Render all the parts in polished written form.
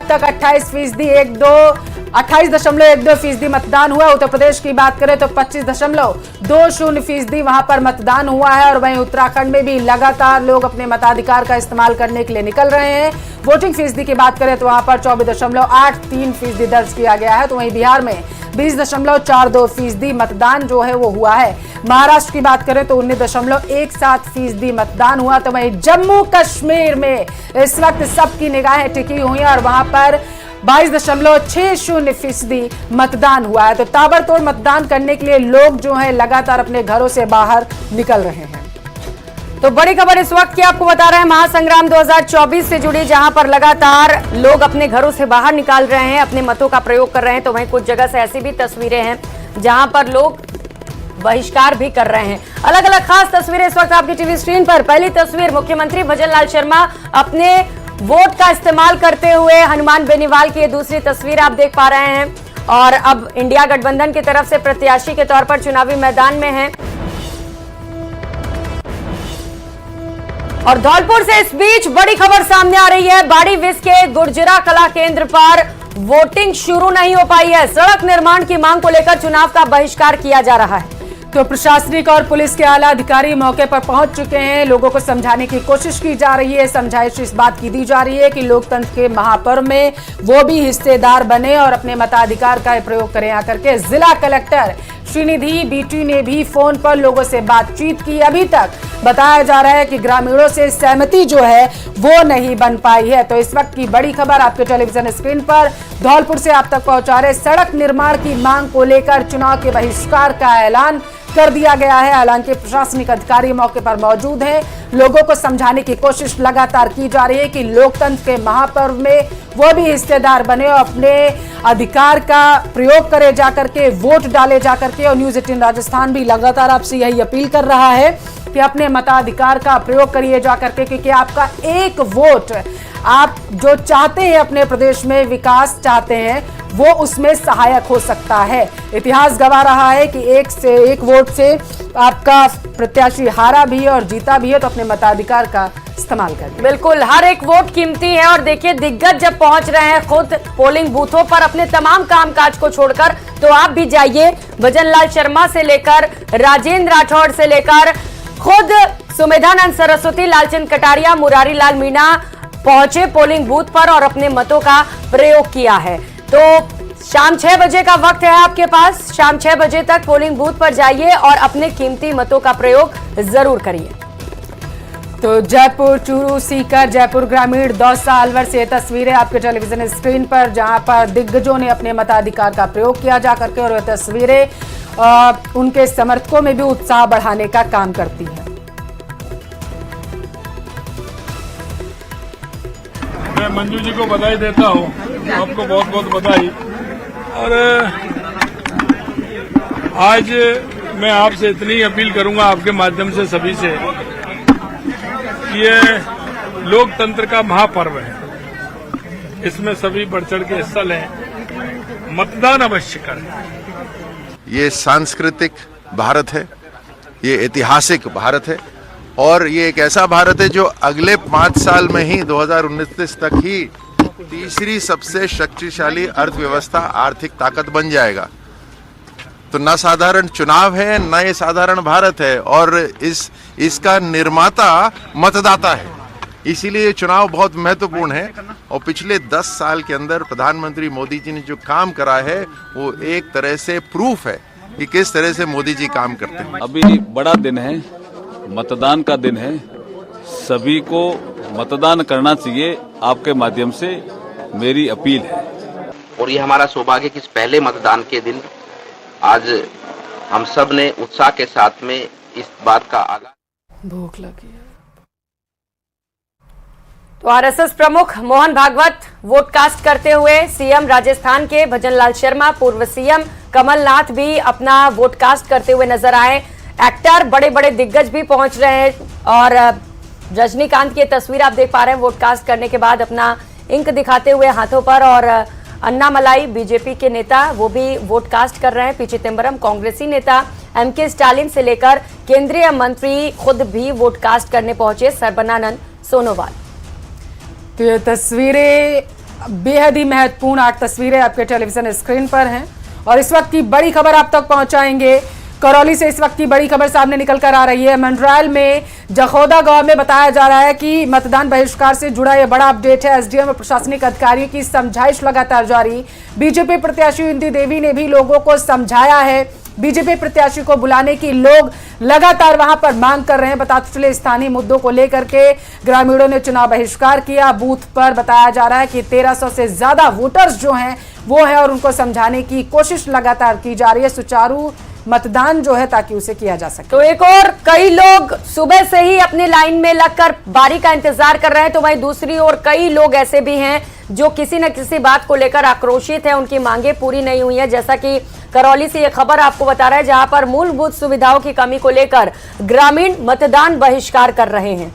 तक 28.12% मतदान हुआ। उत्तर प्रदेश की बात करें तो 25.20% वहां पर मतदान हुआ है। और वहीं उत्तराखंड में भी लगातार लोग अपने मताधिकार का इस्तेमाल करने के लिए निकल रहे हैं। वोटिंग फीसदी की बात करें तो वहां पर 24.83% दर्ज किया गया है। तो वहीं बिहार में 20.42% मतदान जो है वो हुआ है। महाराष्ट्र की बात करें तो 19.17% मतदान हुआ। तो वहीं जम्मू कश्मीर में इस वक्त सबकी निगाहें टिकी हुई हैं और वहां पर 22.60% मतदान हुआ है। तो ताबड़तोड़ मतदान करने के लिए लोग जो है लगातार अपने घरों से बाहर निकल रहे हैं। तो बड़ी खबर इस वक्त की आपको बता रहे हैं महासंग्राम 2024 से जुड़ी, जहां पर लगातार लोग अपने घरों से बाहर निकाल रहे हैं, अपने मतों का प्रयोग कर रहे हैं। तो वहीं कुछ जगह से ऐसी भी तस्वीरें हैं जहां पर लोग बहिष्कार भी कर रहे हैं। अलग अलग खास तस्वीरें इस वक्त आपकी टीवी स्क्रीन पर। पहली तस्वीर मुख्यमंत्री भजनलाल शर्मा अपने वोट का इस्तेमाल करते हुए हनुमान बेनीवाल की। दूसरी तस्वीर आप देख पा रहे हैं और अब इंडिया गठबंधन की तरफ से प्रत्याशी के तौर पर चुनावी मैदान में है। और धौलपुर से इस बीच बड़ी खबर सामने आ रही है। बाड़ी विस के गुर्जरा कला केंद्र पर वोटिंग शुरू नहीं हो पाई है। सड़क निर्माण की मांग को लेकर चुनाव का बहिष्कार किया जा रहा है। तो प्रशासनिक और पुलिस के आला अधिकारी मौके पर पहुंच चुके हैं। लोगों को समझाने की कोशिश की जा रही है। समझाइश इस बात की दी जा रही है कि लोकतंत्र के महापर्व में वो भी हिस्सेदार बने और अपने मताधिकार का प्रयोग करें। आकर के जिला कलेक्टर श्रीनिधि बीटी ने भी फोन पर लोगों से बातचीत की। अभी तक बताया जा रहा है कि ग्रामीणों से सहमति जो है वो नहीं बन पाई है। तो इस वक्त की बड़ी खबर आपके टेलीविजन स्क्रीन पर धौलपुर से आप तक पहुंचा रहे। सड़क निर्माण की मांग को लेकर चुनाव के बहिष्कार का ऐलान कर दिया गया है। हालांकि प्रशासनिक अधिकारी मौके पर मौजूद हैं। लोगों को समझाने की कोशिश लगातार की जा रही है कि लोकतंत्र के महापर्व में वो भी हिस्सेदार बने और अपने अधिकार का प्रयोग करे जाकर के, वोट डाले जाकर के। और न्यूज 18 राजस्थान भी लगातार आपसे यही अपील कर रहा है कि अपने मताधिकार का प्रयोग करिए जाकर के, क्योंकि आपका एक वोट, आप जो चाहते हैं अपने प्रदेश में विकास चाहते हैं, वो उसमें सहायक हो सकता है। इतिहास गवाह रहा है कि एक से एक वोट से आपका प्रत्याशी हारा भी है और जीता भी है। तो अपने मताधिकार का इस्तेमाल करें। बिल्कुल, हर एक वोट कीमती है। और देखिए, दिग्गज जब पहुंच रहे हैं खुद पोलिंग बूथों पर अपने तमाम कामकाज को छोड़कर, तो आप भी जाइए। भजनलाल शर्मा से लेकर राजेंद्र राठौड़ से लेकर खुद सुमेधानंद सरस्वती, लालचंद कटारिया, मुरारी लाल मीणा पहुंचे पोलिंग बूथ पर और अपने मतों का प्रयोग किया है। तो शाम 6 बजे का वक्त है आपके पास। शाम 6 बजे तक पोलिंग बूथ पर जाइए और अपने कीमती मतों का प्रयोग जरूर करिए। तो जयपुर, चूरू, सीकर, जयपुर ग्रामीण, दौसा, अलवर से तस्वीरें आपके टेलीविजन स्क्रीन पर, जहां पर दिग्गजों ने अपने मताधिकार का प्रयोग किया जाकर के। और ये तस्वीरें उनके समर्थकों में भी उत्साह बढ़ाने का काम करती है। मैं मंजू जी को बधाई देता हूँ, आपको बहुत बहुत बधाई। और आज मैं आपसे इतनी अपील करूंगा आपके माध्यम से सभी से, ये लोकतंत्र का महापर्व है, इसमें सभी बढ़ चढ़ के हिस्सा लें, मतदान अवश्य करें। ये सांस्कृतिक भारत है, ये ऐतिहासिक भारत है और ये एक ऐसा भारत है जो अगले 5 साल में ही 2019 तक ही तीसरी सबसे शक्तिशाली अर्थव्यवस्था, आर्थिक ताकत बन जाएगा। तो न साधारण चुनाव है, न ये साधारण भारत है और इसका निर्माता मतदाता है। इसीलिए ये चुनाव बहुत महत्वपूर्ण है। और पिछले 10 साल के अंदर प्रधानमंत्री मोदी जी ने जो काम करा है वो एक तरह से प्रूफ है कि किस तरह से मोदी जी काम करते हैं। अभी बड़ा दिन है, मतदान का दिन है, सभी को मतदान करना चाहिए। आपके माध्यम से मेरी अपील है। और ये हमारा सौभाग्य कि इस पहले मतदान के दिन आज हम सब ने उत्साह के साथ में इस बात का आगाज। भूख लगी है। तो आरएसएस प्रमुख मोहन भागवत वोट कास्ट करते हुए, सीएम राजस्थान के भजनलाल शर्मा, पूर्व सीएम कमलनाथ भी अपना वोट कास्ट करते हुए नजर आए। एक्टर, बड़े बड़े दिग्गज भी पहुंच रहे हैं। और रजनीकांत की तस्वीर आप देख पा रहे हैं वोट कास्ट करने के बाद अपना इंक दिखाते हुए हाथों पर। और अन्नामलाई बीजेपी के नेता, वो भी वोट कास्ट कर रहे हैं। पी चिदंबरम कांग्रेसी नेता, एमके स्टालिन से लेकर केंद्रीय मंत्री खुद भी वोट कास्ट करने पहुंचे, सर्बानंद सोनोवाल। तो ये तस्वीरें बेहद ही महत्वपूर्ण 8 तस्वीरें आपके टेलीविजन स्क्रीन पर हैं और इस वक्त की बड़ी खबर आप तक पहुंचाएंगे। करौली से इस वक्त की बड़ी खबर सामने निकल कर आ रही है। मंडरायल में जखौदा गांव में बताया जा रहा है कि मतदान बहिष्कार से जुड़ा यह बड़ा अपडेट है। एसडीएम और प्रशासनिक अधिकारियों की समझाइश लगातार जारी। बीजेपी प्रत्याशी इंदी देवी ने भी लोगों को समझाया है। बीजेपी प्रत्याशी को बुलाने की लोग लगातार वहां पर मांग कर रहे हैं। बताते चले स्थानीय मुद्दों को लेकर के ग्रामीणों ने चुनाव बहिष्कार किया। बूथ पर बताया जा रहा है कि 1300 से ज्यादा वोटर्स जो हैं वो है और उनको समझाने की कोशिश लगातार की जा रही है, सुचारू मतदान जो है ताकि उसे किया जा सके। तो एक और कई लोग सुबह से ही अपनी लाइन में लगकर बारी का इंतजार कर रहे हैं, तो वहीं दूसरी ओर कई लोग ऐसे भी हैं जो किसी न किसी बात को लेकर आक्रोशित है, उनकी मांगे पूरी नहीं हुई है। जैसा कि करौली से ये खबर आपको बता रहा है, जहां पर मूलभूत सुविधाओं की कमी को लेकर ग्रामीण मतदान बहिष्कार कर रहे हैं।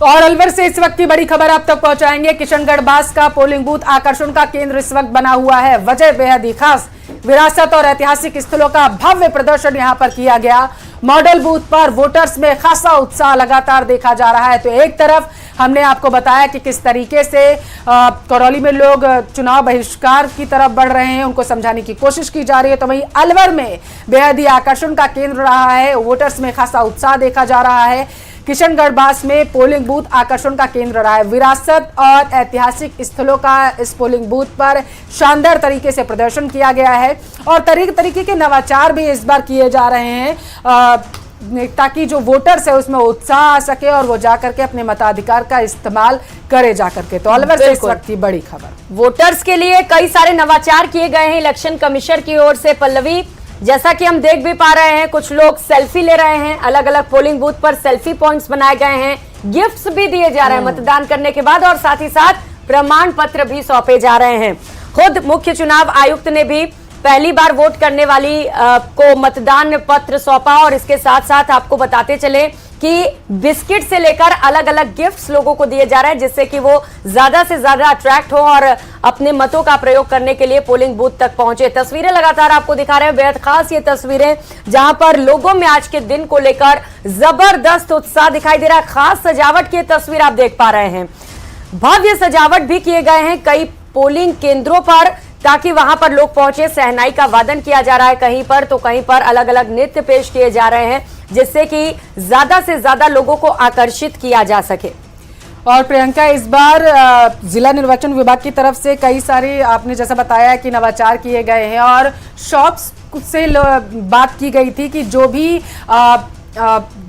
और अलवर से इस वक्त की बड़ी खबर आप तक पहुंचाएंगे। किशनगढ़ बास का पोलिंग बूथ आकर्षण का केंद्र इस वक्त बना हुआ है। वजह बेहद ही खास, विरासत और ऐतिहासिक स्थलों का भव्य प्रदर्शन यहां पर किया गया। मॉडल बूथ पर वोटर्स में खासा उत्साह लगातार देखा जा रहा है। तो एक तरफ हमने आपको बताया कि किस तरीके से करौली में लोग चुनाव बहिष्कार की तरफ बढ़ रहे हैं, उनको समझाने की कोशिश की जा रही है। तो वहीं अलवर में बेहद ही आकर्षण का केंद्र रहा है, वोटर्स में खासा उत्साह देखा जा रहा है। किशनगढ़ बास में पोलिंग बूथ आकर्षण का केंद्र रहा है। विरासत और ऐतिहासिक स्थलों का इस पोलिंग बूथ पर शानदार तरीके से प्रदर्शन किया गया है और तरीके के नवाचार भी इस बार किए जा रहे हैं ताकि जो वोटर्स है उसमें उत्साह आ सके और वो जाकर के अपने मताधिकार का इस्तेमाल करे जाकर के। तो अलवर से इस वक्त की बड़ी खबर। वोटर्स के लिए कई सारे नवाचार किए गए हैं इलेक्शन कमीशन की ओर से। पल्लवी, जैसा कि हम देख भी पा रहे हैं, कुछ लोग सेल्फी ले रहे हैं, अलग अलग पोलिंग बूथ पर सेल्फी पॉइंट्स बनाए गए हैं, गिफ्ट्स भी दिए जा रहे हैं मतदान करने के बाद और साथ ही साथ प्रमाण पत्र भी सौंपे जा रहे हैं। खुद मुख्य चुनाव आयुक्त ने भी पहली बार वोट करने वाली को मतदान पत्र सौंपा और इसके साथ साथ आपको बताते चले कि बिस्किट से लेकर अलग अलग गिफ्ट्स लोगों को दिए जा रहे हैं, जिससे कि वो ज्यादा से ज्यादा अट्रैक्ट हो और अपने मतों का प्रयोग करने के लिए पोलिंग बूथ तक पहुंचे। तस्वीरें लगातार आपको दिखा रहे हैं, बेहद खास ये तस्वीरें जहां पर लोगों में आज के दिन को लेकर जबरदस्त उत्साह दिखाई दे रहा है। खास सजावट की तस्वीर आप देख पा रहे हैं, भव्य सजावट भी किए गए हैं कई पोलिंग केंद्रों पर ताकि वहां पर लोग पहुंचे। सहनाई का वादन किया जा रहा है कहीं पर, तो कहीं पर अलग अलग नृत्य पेश किए जा रहे हैं जिससे कि ज्यादा से ज्यादा लोगों को आकर्षित किया जा सके। और प्रियंका, इस बार जिला निर्वाचन विभाग की तरफ से कई सारे आपने जैसा बताया कि नवाचार किए गए हैं और शॉप्स से बात की गई थी कि जो भी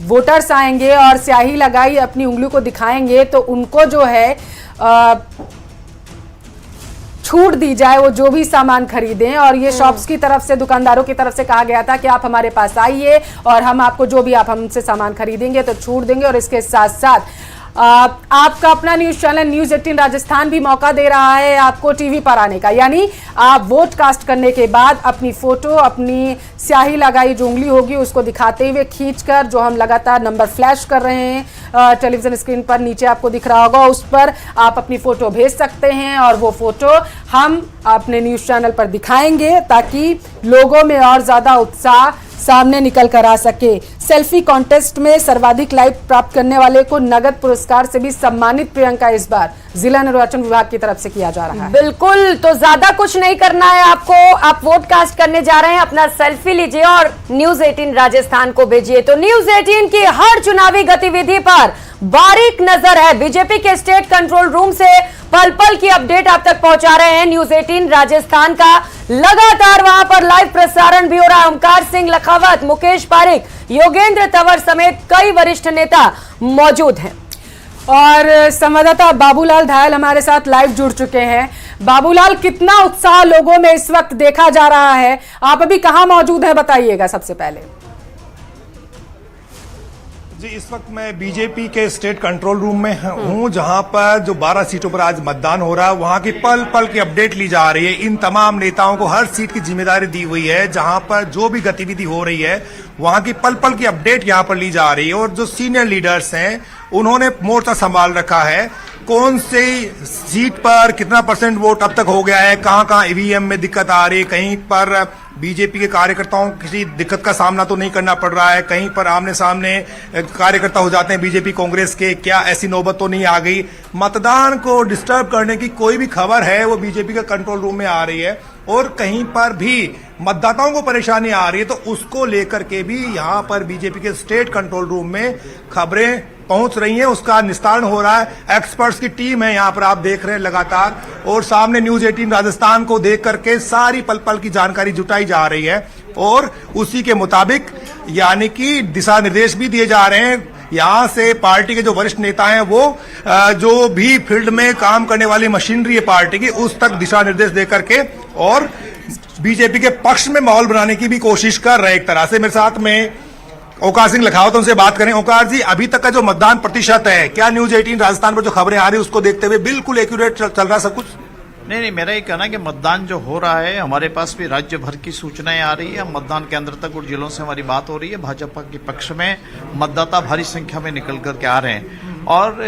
वोटर्स आएंगे और स्याही लगाई अपनी उंगली को दिखाएंगे तो उनको जो है छूट दी जाए, वो जो भी सामान खरीदें। और ये शॉप्स की तरफ से, दुकानदारों की तरफ से कहा गया था कि आप हमारे पास आइए और हम आपको जो भी आप हमसे सामान खरीदेंगे तो छूट देंगे। और इसके साथ साथ आपका अपना न्यूज चैनल न्यूज 18 राजस्थान भी मौका दे रहा है आपको टीवी पर आने का, यानी आप वोट कास्ट करने के बाद अपनी फोटो, अपनी स्याही लगाई जो उंगली होगी उसको दिखाते हुए खींचकर, जो हम लगातार नंबर फ्लैश कर रहे हैं टेलीविजन स्क्रीन पर नीचे आपको दिख रहा होगा, उस पर आप अपनी फोटो भेज सकते हैं और वो फोटो हम अपने न्यूज चैनल पर दिखाएंगे ताकि लोगों में और ज्यादा उत्साह सामने निकल कर आ सके। सेल्फी कॉन्टेस्ट में सर्वाधिक लाइक प्राप्त करने वाले को नगद पुरस्कार से भी सम्मानित प्रियंका इस बार जिला निर्वाचन विभाग की तरफ से किया जा रहा है। बिल्कुल, तो ज्यादा कुछ नहीं करना है आपको, आप वोट कास्ट करने जा रहे हैं, अपना सेल्फी लीजिए और न्यूज 18 राजस्थान को भेजिए। तो न्यूज 18 की हर चुनावी गतिविधि पर बारीक नजर है। बीजेपी के स्टेट कंट्रोल रूम से पल पल की अपडेट आप तक पहुंचा रहे हैं न्यूज 18 राजस्थान का। लगातार वहां पर लाइव प्रसारण भी हो रहा है। ओमकार सिंह लखावत, मुकेश पारिक, योगेंद्र तंवर समेत कई वरिष्ठ नेता मौजूद हैं। और संवाददाता बाबूलाल धायल हमारे साथ लाइव जुड़ चुके हैं। बाबूलाल, कितना उत्साह लोगों में इस वक्त देखा जा रहा है? आप अभी कहां मौजूद हैं, बताइएगा सबसे पहले। जी, इस वक्त मैं बीजेपी के स्टेट कंट्रोल रूम में हूं, जहां पर जो 12 सीटों पर आज मतदान हो रहा है वहां की पल पल की अपडेट ली जा रही है। इन तमाम नेताओं को हर सीट की जिम्मेदारी दी हुई है, जहां पर जो भी गतिविधि हो रही है वहां की पल पल की अपडेट यहां पर ली जा रही है। और जो सीनियर लीडर्स हैं उन्होंने मोर्चा संभाल रखा है, कौन से सीट पर कितना % वोट अब तक हो गया है, कहां कहां ईवीएम में दिक्कत आ रही है, कहीं पर बीजेपी के कार्यकर्ताओं को किसी दिक्कत का सामना तो नहीं करना पड़ रहा है, कहीं पर आमने सामने कार्यकर्ता हो जाते हैं बीजेपी कांग्रेस के, क्या ऐसी नौबत तो नहीं आ गई? मतदान को डिस्टर्ब करने की कोई भी खबर है वो बीजेपी के कंट्रोल रूम में आ रही है और कहीं पर भी मतदाताओं को परेशानी आ रही है तो उसको लेकर के भी यहां पर बीजेपी के स्टेट कंट्रोल रूम में खबरें पहुंच रही हैं, उसका निस्तारण हो रहा है। एक्सपर्ट्स की टीम है यहां पर, आप देख रहे हैं लगातार, और सामने न्यूज 18 राजस्थान को देख करके सारी पल पल की जानकारी जुटाई जा रही है और उसी के मुताबिक यानी कि दिशा निर्देश भी दिए जा रहे हैं। यहां से पार्टी के जो वरिष्ठ नेता हैं वो जो भी फील्ड में काम करने वाली मशीनरी है पार्टी की, उस तक दिशा निर्देश दे करके और बीजेपी के पक्ष में माहौल बनाने की भी कोशिश कर रहे हैं एक तरह से। मेरे साथ में ओकार सिंह लखावत, उनसे बात करें। ओकार जी, अभी तक का जो मतदान प्रतिशत है, क्या न्यूज 18 राजस्थान पर जो खबरें आ रही है उसको देखते हुए बिल्कुल एक्यूरेट चल रहा है सब कुछ? नहीं, मेरा ये कहना है कि मतदान जो हो रहा है, हमारे पास भी राज्य भर की सूचनाएं आ रही है, मतदान केंद्र तक और जिलों से हमारी बात हो रही है। भाजपा के पक्ष में मतदाता भारी संख्या में निकल करके आ रहे हैं और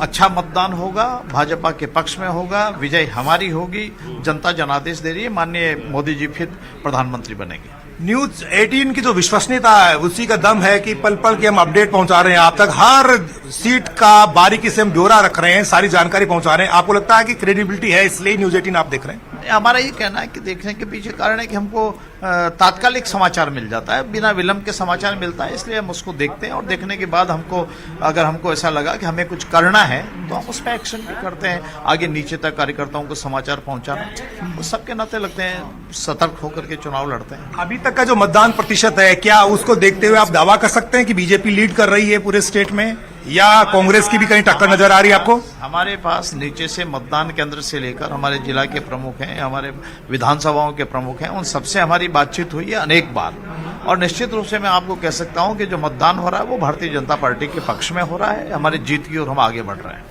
अच्छा मतदान होगा, भाजपा के पक्ष में होगा, विजय हमारी होगी। जनता जनादेश दे रही है, माननीय मोदी जी फिर प्रधानमंत्री बनेंगे। न्यूज 18 की जो विश्वसनीयता है उसी का दम है कि पल पल के हम अपडेट पहुंचा रहे हैं आप तक, हर सीट का बारीकी से हम ब्यौरा रख रहे हैं, सारी जानकारी पहुंचा रहे हैं। आपको लगता है कि क्रेडिबिलिटी है इसलिए न्यूज 18 आप देख रहे हैं? हमारा ये कहना है कि देखने के पीछे कारण है कि हमको तात्कालिक समाचार मिल जाता है, बिना विलंब के समाचार मिलता है, इसलिए हम उसको देखते हैं और देखने के बाद अगर हमको ऐसा लगा कि हमें कुछ करना है तो हम उस पर एक्शन भी करते हैं। आगे नीचे तक कार्यकर्ताओं को समाचार पहुंचाना, उस सबके नाते लगते हैं सतर्क होकर के चुनाव लड़ते हैं। अभी तक का जो मतदान प्रतिशत है, क्या उसको देखते हुए आप दावा कर सकते हैं कि बीजेपी लीड कर रही है पूरे स्टेट में, या कांग्रेस की भी कहीं टक्कर नजर आ रही है आपको? हमारे पास नीचे से मतदान केंद्र से लेकर हमारे जिला के प्रमुख हैं, हमारे विधानसभाओं के प्रमुख हैं, उन सबसे हमारी बातचीत हुई है अनेक बार और निश्चित रूप से मैं आपको कह सकता हूं कि जो मतदान हो रहा है वो भारतीय जनता पार्टी के पक्ष में हो रहा है, हमारी जीत की ओर हम आगे बढ़ रहे हैं।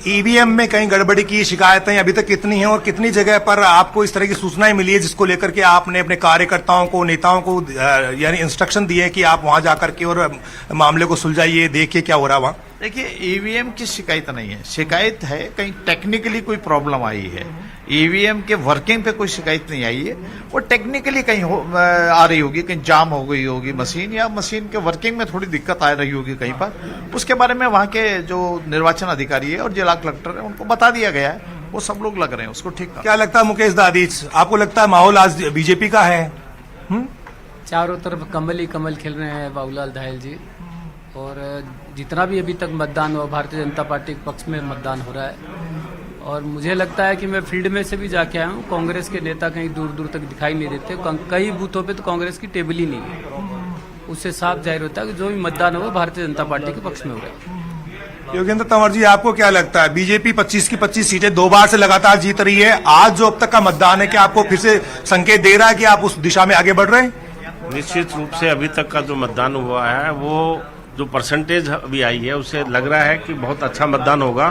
ईवीएम में कहीं गड़बड़ी की शिकायतें अभी तक कितनी हैं और कितनी जगह पर आपको इस तरह की सूचनाएं मिली है जिसको लेकर के आपने अपने कार्यकर्ताओं को, नेताओं को यानी इंस्ट्रक्शन दिए कि आप वहां जाकर के और मामले को सुलझाइए, देखिए क्या हो रहा है वहां? देखिए, ईवीएम की शिकायत नहीं है, शिकायत है कहीं टेक्निकली कोई प्रॉब्लम आई है। ईवीएम के वर्किंग पे कोई शिकायत नहीं आई है, वो टेक्निकली कहीं आ रही होगी, कहीं जाम हो गई होगी मशीन, या मशीन के वर्किंग में थोड़ी दिक्कत आ रही होगी कहीं पर। उसके बारे में वहाँ के जो निर्वाचन अधिकारी है और जिला कलेक्टर है उनको बता दिया गया है, वो सब लोग लग रहे हैं उसको ठीक कर। क्या लगता है मुकेश दादीच, आपको लगता है माहौल आज बीजेपी का है? चारों तरफ कमल ही कमल खिल रहे हैं बाबूलाल धायल जी, और जितना भी अभी तक मतदान हुआ भारतीय जनता पार्टी के पक्ष में मतदान हो रहा है। और मुझे लगता है कि मैं फील्ड में से भी जाके आया हूँ, कांग्रेस के नेता कहीं दूर दूर तक दिखाई नहीं देते, कई बूथों पे तो कांग्रेस की टेबल ही नहीं है। उससे साफ जाहिर होता है कि जो भी मतदान होगा भारतीय जनता पार्टी के पक्ष में हो रहा है। योगेंद्र तंवर जी, आपको क्या लगता है, बीजेपी 25 की 25 सीटें 2 बार से लगातार जीत रही है, आज जो अब तक का मतदान है क्या आपको फिर से संकेत दे रहा है कि आप उस दिशा में आगे बढ़ रहे हैं? निश्चित रूप से अभी तक का जो मतदान हुआ है, वो जो परसेंटेज अभी आई है उससे लग रहा है कि बहुत अच्छा मतदान होगा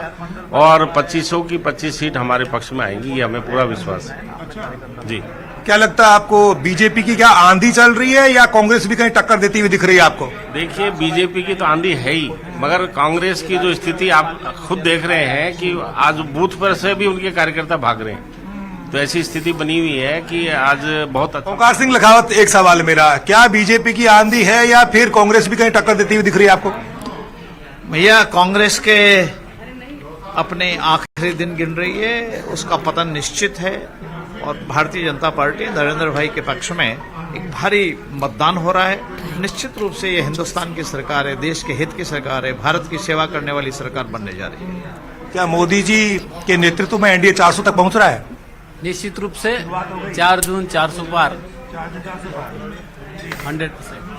और 2500 की 25 सीट हमारे पक्ष में आएंगी, ये हमें पूरा विश्वास है जी। क्या लगता है आपको, बीजेपी की क्या आंधी चल रही है या कांग्रेस भी कहीं टक्कर देती हुई दिख रही है आपको? देखिए, बीजेपी की तो आंधी है ही, मगर कांग्रेस की जो स्थिति आप खुद देख रहे हैं कि आज बूथ पर से भी उनके कार्यकर्ता भाग रहे हैं, तो ऐसी स्थिति बनी हुई है कि आज बहुत अच्छा। ओकार सिंह लखावत, एक सवाल मेरा, क्या बीजेपी की आंधी है या फिर कांग्रेस भी कहीं टक्कर देती हुई दिख रही है आपको? भैया, कांग्रेस के अपने आखिरी दिन गिन रही है, उसका पतन निश्चित है और भारतीय जनता पार्टी नरेंद्र भाई के पक्ष में एक भारी मतदान हो रहा है। निश्चित रूप से ये हिंदुस्तान की सरकार है, देश के हित की सरकार है, भारत की सेवा करने वाली सरकार बनने जा रही है। क्या मोदी जी के नेतृत्व में एनडीए 400 तक पहुंच रहा है? निश्चित रूप से 4 जून 400 पार 100%।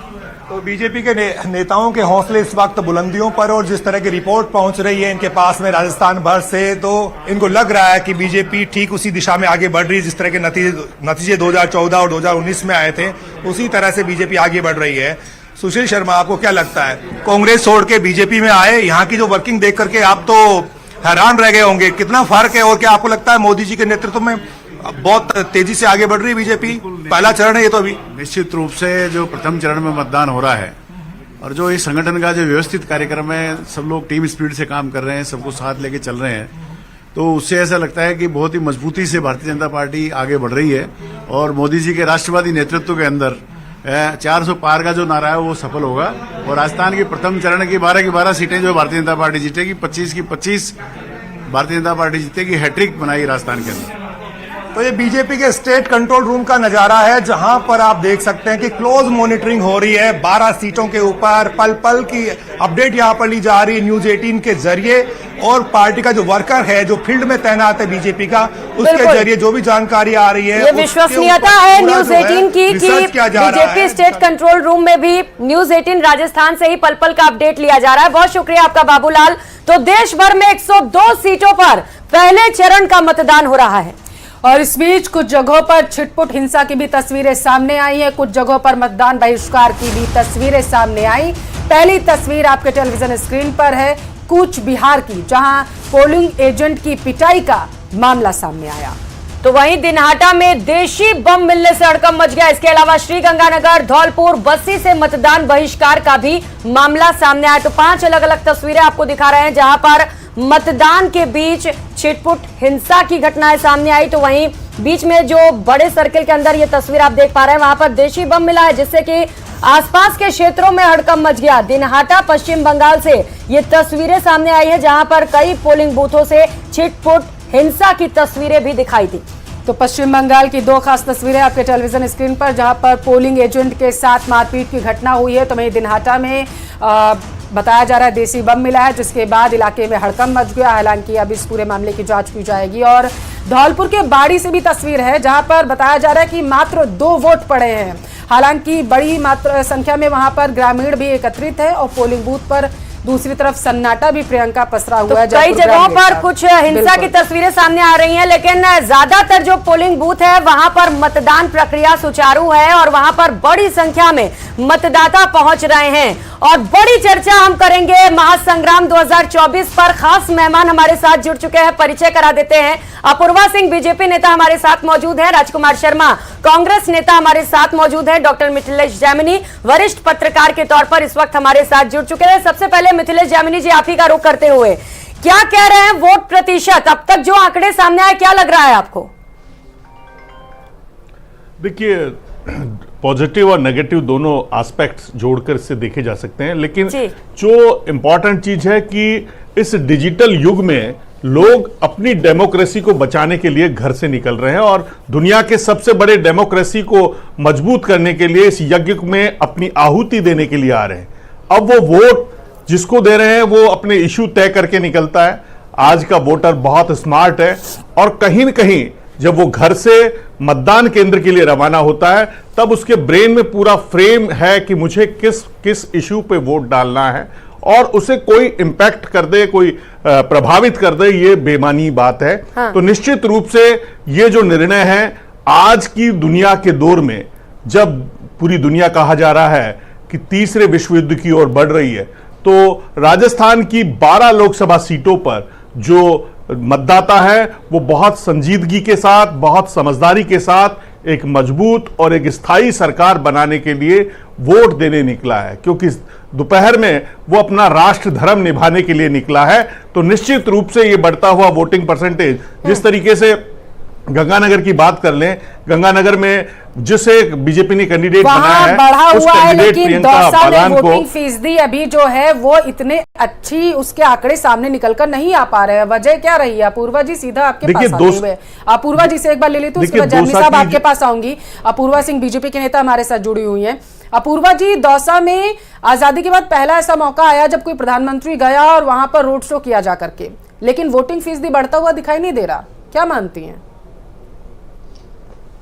तो बीजेपी के नेताओं के हौसले इस वक्त बुलंदियों पर, और जिस तरह की रिपोर्ट पहुंच रही है इनके पास में राजस्थान भर से, तो इनको लग रहा है कि बीजेपी ठीक उसी दिशा में आगे बढ़ रही है जिस तरह के नतीजे 2014 और 2019 में आए थे, उसी तरह से बीजेपी आगे बढ़ रही है। सुशील शर्मा, आपको क्या लगता है, कांग्रेस छोड़ के बीजेपी में आए, यहाँ की जो वर्किंग देख करके आप तो हैरान रह गए होंगे, कितना फर्क है और क्या आपको लगता है मोदी जी के नेतृत्व में बहुत तेजी से आगे बढ़ रही है बीजेपी? पहला चरण है ये तो अभी। निश्चित रूप से जो प्रथम चरण में मतदान हो रहा है और जो इस संगठन का जो व्यवस्थित कार्यक्रम है, सब लोग टीम स्पिरिट से काम कर रहे हैं, सबको साथ लेके चल रहे हैं, तो उससे ऐसा लगता है कि बहुत ही मजबूती से भारतीय जनता पार्टी आगे बढ़ रही है और मोदी जी के राष्ट्रवादी नेतृत्व के अंदर 400 पार का जो नारा है वो सफल होगा और राजस्थान की प्रथम चरण की 12 सीटें जो भारतीय जनता पार्टी जीतेगी, 25 की 25 भारतीय जनता पार्टी जीतेगी। हैट्रिक बनाई राजस्थान के अंदर। तो ये बीजेपी के स्टेट कंट्रोल रूम का नजारा है, जहां पर आप देख सकते हैं कि क्लोज मॉनिटरिंग हो रही है 12 सीटों के ऊपर। पल पल की अपडेट यहां पर ली जा रही है न्यूज 18 के जरिए, और पार्टी का जो वर्कर है, जो फील्ड में तैनात है बीजेपी का, उसके जरिए जो भी जानकारी आ रही है, ये विश्वसनीयता है न्यूज 18 की कि बीजेपी स्टेट कंट्रोल रूम में भी न्यूज 18 राजस्थान से ही पल पल का अपडेट लिया जा रहा है। बहुत शुक्रिया आपका बाबूलाल। तो देश भर में 102 सीटों पर पहले चरण का मतदान हो रहा है, और इस बीच कुछ जगहों पर छिटपुट हिंसा की भी तस्वीरें सामने आई हैं। कुछ जगहों पर मतदान बहिष्कार की भी तस्वीरें सामने आई। पहली तस्वीर आपके टेलीविजन स्क्रीन पर है कूच बिहार की, जहां पोलिंग एजेंट की पिटाई का मामला सामने आया। तो वहीं दिनहाटा में देशी बम मिलने से हड़कंप मच गया। इसके अलावा श्रीगंगानगर, धौलपुर, बस्सी से मतदान बहिष्कार का भी मामला सामने आया। तो 5 अलग अलग तस्वीरें आपको दिखा रहे हैं जहां पर मतदान के बीच छिटपुट हिंसा की घटनाएं सामने आई। तो वहीं बीच में जो बड़े सर्किल के अंदर ये तस्वीर आप देख पा रहे हैं, वहां पर देशी बम मिला है, जिससे कि आसपास के क्षेत्रों में हड़कंप मच गया। दिनहाटा पश्चिम बंगाल से ये तस्वीरें सामने आई है, जहां पर कई पोलिंग बूथों से छिटपुट हिंसा की तस्वीरें भी दिखाई दी। तो पश्चिम बंगाल की 2 खास तस्वीरें आपके टेलीविजन स्क्रीन पर, जहां पर पोलिंग एजेंट के साथ मारपीट की घटना हुई है। तो वहीं दिनहाटा में बताया जा रहा है देसी बम मिला है, जिसके बाद इलाके में हड़कंप मच गया। हालांकि अब इस पूरे मामले की जांच की जाएगी। और धौलपुर के बाड़ी से भी तस्वीर है, जहां पर बताया जा रहा है कि मात्र 2 वोट पड़े हैं। हालांकि बड़ी मात्रा संख्या में वहां पर ग्रामीण भी एकत्रित है और पोलिंग बूथ पर दूसरी तरफ सन्नाटा भी प्रियंका पसरा हुआ है। कई जगहों पर कुछ हिंसा की तस्वीरें सामने आ रही हैं, लेकिन ज्यादातर जो पोलिंग बूथ है वहां पर मतदान प्रक्रिया सुचारू है और वहां पर बड़ी संख्या में मतदाता पहुंच रहे हैं। और बड़ी चर्चा हम करेंगे महासंग्राम 2024 पर। खास मेहमान हमारे साथ जुड़ चुके हैं, परिचय करा देते हैं। अपूर्वा सिंह बीजेपी नेता हमारे साथ मौजूद है, राजकुमार शर्मा कांग्रेस नेता हमारे साथ मौजूद है, डॉक्टर मिथिलेश जैमिनी वरिष्ठ पत्रकार के तौर पर इस वक्त हमारे साथ जुड़ चुके हैं। सबसे पहले मिथिलेश जैमिनी जी, आप ही का रुख करते हुए क्या कह रहे हैं वोट प्रतिशत, अब तक जो आंकड़े सामने आए, क्या लग रहा है आपको? देखिए, पॉजिटिव और नेगेटिव दोनों एस्पेक्ट्स जोड़कर इससे देखे जा सकते हैं, लेकिन जो इंपॉर्टेंट चीज है कि इस डिजिटल युग में लोग अपनी डेमोक्रेसी को बचाने के लिए घर से निकल रहे हैं और दुनिया के सबसे बड़े डेमोक्रेसी को मजबूत करने के लिए इस यज्ञ में अपनी आहुति देने के लिए आ रहे हैं। अब वो वोट जिसको दे रहे हैं वो अपने इश्यू तय करके निकलता है। आज का वोटर बहुत स्मार्ट है और कहीं न कहीं जब वो घर से मतदान केंद्र के लिए रवाना होता है तब उसके ब्रेन में पूरा फ्रेम है कि मुझे किस किस इश्यू पे वोट डालना है, और उसे कोई इंपैक्ट कर दे, कोई प्रभावित कर दे, ये बेमानी बात है। हाँ। तो निश्चित रूप से ये जो निर्णय है आज की दुनिया के दौर में, जब पूरी दुनिया कहा जा रहा है कि तीसरे विश्व युद्ध की ओर बढ़ रही है, तो राजस्थान की 12 लोकसभा सीटों पर जो मतदाता है वो बहुत संजीदगी के साथ, बहुत समझदारी के साथ एक मजबूत और एक स्थायी सरकार बनाने के लिए वोट देने निकला है, क्योंकि दोपहर में वो अपना राष्ट्र धर्म निभाने के लिए निकला है। तो निश्चित रूप से ये बढ़ता हुआ वोटिंग परसेंटेज, जिस तरीके से गंगानगर की बात कर लें, गंगानगर में जिसे बीजेपी ने कैंडिडेट बनाया है, बढ़ा उस हुआ है, कैंडिडेट लेकिन प्रियंका दौसा में बालान वोटिंग फीसदी अभी जो है वो इतने अच्छी उसके आंकड़े सामने निकलकर नहीं आ पा रहे हैं। वजह क्या रही है? अपूर्वा जी, सीधा आपके पास आऊंगी मैं। अपूर्वा जी से एक बार ले लेती हूँ, उसके बाद जैमिनी साहब आपके पास आऊंगी। अपूर्वा सिंह बीजेपी के नेता हमारे साथ जुड़ी हुई है। अपूर्वा जी, दौसा में आजादी के बाद पहला ऐसा मौका आया जब कोई प्रधानमंत्री गया और वहां पर रोड शो किया जा करके, लेकिन वोटिंग फीसदी बढ़ता हुआ दिखाई नहीं दे रहा, क्या मानती हैं?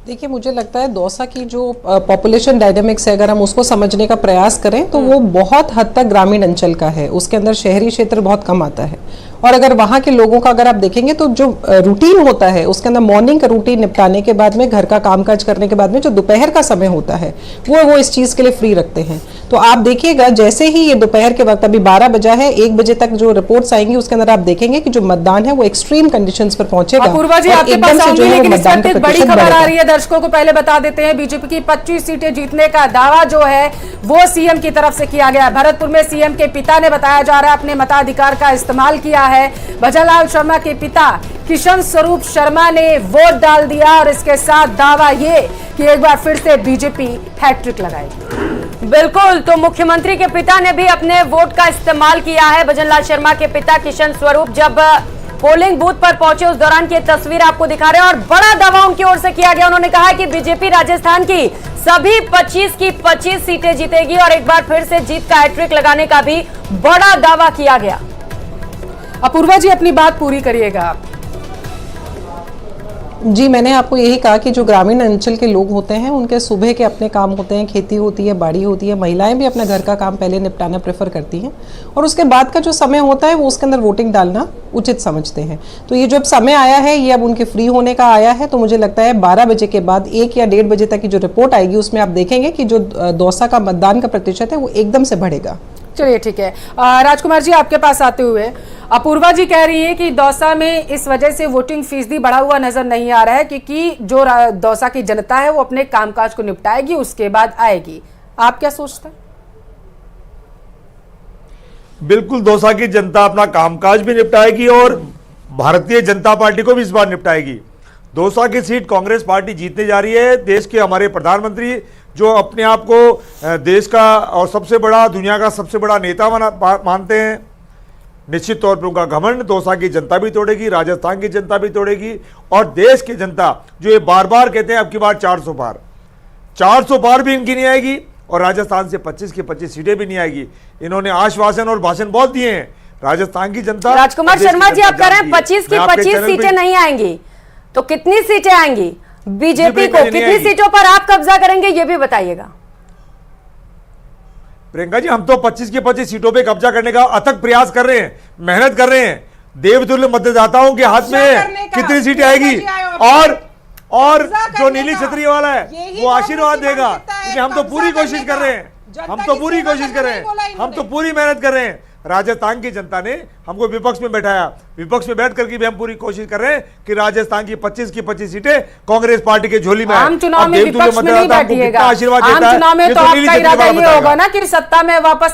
देखिए, मुझे लगता है दौसा की जो पॉपुलेशन डायनामिक्स है, अगर हम उसको समझने का प्रयास करें तो वो बहुत हद तक ग्रामीण अंचल का है। उसके अंदर शहरी क्षेत्र बहुत कम आता है। और अगर वहाँ के लोगों का अगर आप देखेंगे तो जो रूटीन होता है उसके अंदर मॉर्निंग का रूटीन निपटाने के बाद में, घर का कामकाज करने के बाद में जो दोपहर का समय होता है वो इस चीज़ के लिए फ्री रखते हैं। तो आप देखिएगा जैसे ही ये दोपहर के वक्त, अभी 12 बजा है, 1 बजे तक जो रिपोर्ट्स आएंगी उसके अंदर आप देखेंगे कि जो मतदान है वो एक्सट्रीम कंडीशंस पर पहुंचेगा। अपूर्वा जी, आपके पास आऊंगी, लेकिन इस वक्त एक बड़ी खबर आ रही है, दर्शकों को पहले बता देते हैं। बीजेपी की 25 सीटें जीतने का दावा जो है वो सीएम की तरफ से किया गया है। भरतपुर में सीएम के पिता ने, बताया जा रहा है, अपने मताधिकार का इस्तेमाल किया है। है। भजनलाल शर्मा के पिता किशन स्वरूप शर्मा ने वोट डाल दिया और इसके साथ दावा ये कि एक बार फिर से बीजेपी हैट्रिक लगाएगी। बिल्कुल, तो मुख्यमंत्री के पिता ने भी अपने वोट का इस्तेमाल किया है। भजनलाल शर्मा के पिता किशन स्वरूप जब पोलिंग बूथ पर पहुंचे उस दौरान की तस्वीर आपको दिखा रहे हैं और बड़ा दावा उनकी ओर से किया गया। उन्होंने कहा कि बीजेपी राजस्थान की सभी 25 की 25 सीटें जीतेगी और एक बार फिर से जीत का हैट्रिक लगाने का भी बड़ा दावा किया गया। अपूर्वा जी अपनी बात पूरी करिएगा। जी, मैंने आपको यही कहा कि जो ग्रामीण अंचल के लोग होते हैं उनके सुबह के अपने काम होते हैं, खेती होती है, बाड़ी होती है, महिलाएं भी अपना घर का काम पहले निपटाना प्रेफर करती हैं और उसके बाद का जो समय होता है वो उसके अंदर वोटिंग डालना उचित समझते हैं। तो ये जो अब समय आया है ये अब उनके फ्री होने का आया है, तो मुझे लगता है 12 बजे के बाद 1 या 1:30 बजे तक की जो रिपोर्ट आएगी उसमें आप देखेंगे कि जो दौसा का मतदान का प्रतिशत है वो एकदम से बढ़ेगा। चलिए ठीक है, राजकुमार जी आपके पास आते हुए अपूर्वा जी कह रही है कि दौसा में इस वजह से वोटिंग फीसदी बढ़ा हुआ नजर नहीं आ रहा है क्योंकि जो दौसा की जनता है वो अपने कामकाज को निपटाएगी उसके बाद आएगी। आप क्या सोचते हैं? बिल्कुल, दौसा की जनता अपना कामकाज भी निपटाएगी और भारतीय जनता पार्टी को भी इस बार निपटाएगी। दौसा की सीट कांग्रेस पार्टी जीतने जा रही है। देश के हमारे प्रधानमंत्री जो अपने आप को देश का और सबसे बड़ा, दुनिया का सबसे बड़ा नेता मानते हैं, निश्चित तौर पर उनका घमंड दौसा की जनता भी तोड़ेगी, राजस्थान की जनता भी तोड़ेगी और देश की जनता जो ये बार बार कहते हैं अब की बार 400 पार भी इनकी नहीं आएगी और राजस्थान से 25 की 25 सीटें भी नहीं आएगी। इन्होंने आश्वासन और भाषण बहुत दिए हैं। राजस्थान की जनता, राजकुमार शर्मा जी आप कह रहे हैं 25 की 25 सीटें नहीं आएंगी, तो कितनी सीटें आएंगी बीजेपी को? कितनी सीटों पर आप कब्जा करेंगे ये भी बताइएगा। प्रियंका जी, हम तो 25 की 25 सीटों पे कब्जा करने का अथक प्रयास कर रहे हैं, मेहनत कर रहे हैं। देवतुल्य मतदाताओं के हाथ में कितनी सीटें आएगी और जो नीली छतरी वाला है वो आशीर्वाद देगा, क्योंकि हम तो पूरी कोशिश कर रहे हैं, हम तो पूरी मेहनत कर रहे हैं। राजस्थान की जनता ने हमको विपक्ष में बैठाया, विपक्ष में बैठ करके भी हम पूरी कोशिश कर रहे हैं कि राजस्थान की 25 की 25 सीटें कांग्रेस पार्टी के झोली में आम चुनाव में विपक्ष में नहीं बैठिएगा। आशीर्वाद आम चुनाव में तो आपका इरादा ये होगा ना कि सत्ता में वापस